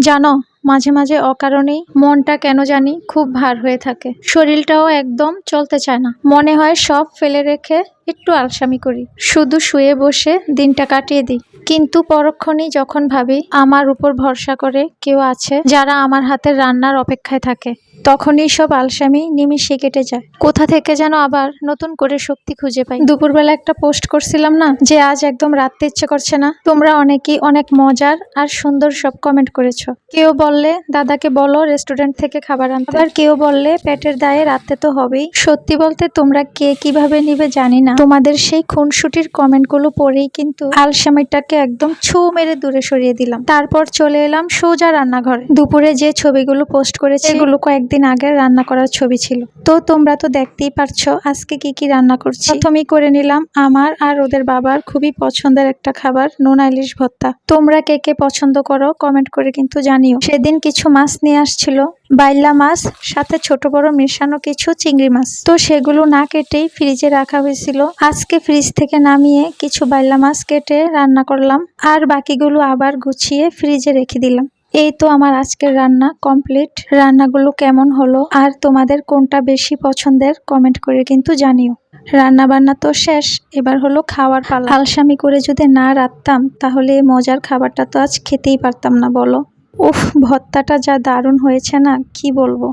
জানো, মাঝে মাঝে অকারণেই মনটা কেন জানি খুব ভার হয়ে থাকে। শরীরটাও একদম চলতে চায় না। মনে হয় সব ফেলে রেখে একটু আলসামি করি, শুধু শুয়ে বসে দিনটা কাটিয়ে দিই। কিন্তু পরক্ষণেই যখন ভাবি আমার উপর ভরসা করে কেউ আছে যারা আমার হাতের রান্নার অপেক্ষায় থাকে, তখনই সব আলসামি নিমিষে কেটে যায়। কোথা থেকে যেন আবার নতুন করে শক্তি খুঁজে পাই। দুপুরবেলা একটা পোস্ট করছিলাম না যে আজ একদম রাততে ইচ্ছে করছে না। তোমরা অনেকেই অনেক মজার আর সুন্দর সব কমেন্ট করেছো। কেউ বললে দাদাকে বলো রেস্টুরেন্ট থেকে খাবার আনতে, আর কেউ বললে পেটের দায়ে রাতে তো হবেই। সত্যি বলতে তোমরা কে কিভাবে নিবে জানি না, তোমাদের সেই খুনসুটির কমেন্টগুলো পড়েই কিন্তু আলসামিটাকে একদম ছু মেরে দূরে সরিয়ে দিলাম। তারপর চলে এলাম সোজা রান্নাঘরে। দুপুরে যে ছবিগুলো পোস্ট করেছি এগুলো কয়েকদিন আগের রান্না করার ছবি ছিল। তো তোমরা তো দেখতেই পারছো আজকে কি কি রান্না করছি। প্রথমেই করে নিলাম আমার আর ওদের বাবার খুবই পছন্দের একটা খাবার, নোনা ইলিশ ভর্তা। তোমরা কে কে পছন্দ করো কমেন্ট করে কিন্তু জানিও। সেদিন কিছু মাছ নিয়ে আসছিল, বাইলা মাছ, সাথে ছোট বড় মেশানো কিছু চিংড়ি মাছ। তো সেগুলো না কেটেই ফ্রিজে রাখা হয়েছিল। আজকে ফ্রিজ থেকে নামিয়ে কিছু বাইলা মাছ কেটে রান্না করলাম, আর বাকিগুলো আবার গুছিয়ে ফ্রিজে রেখে দিলাম। এই তো আমার আজকের রান্না কমপ্লিট। রান্নাগুলো কেমন হলো আর তোমাদের কোনটা বেশি পছন্দের কমেন্ট করে কিন্তু জানিও। রান্না বান্না তো শেষ, এবার হলো খাওয়ার পালা। আলসামি করে যদি না রাখতাম তাহলে এই মজার খাবারটা তো আজ খেতেই পারতাম না, বলো। উফ, ভর্তাটা যা দারুণ হয়েছে না, কি বলবো।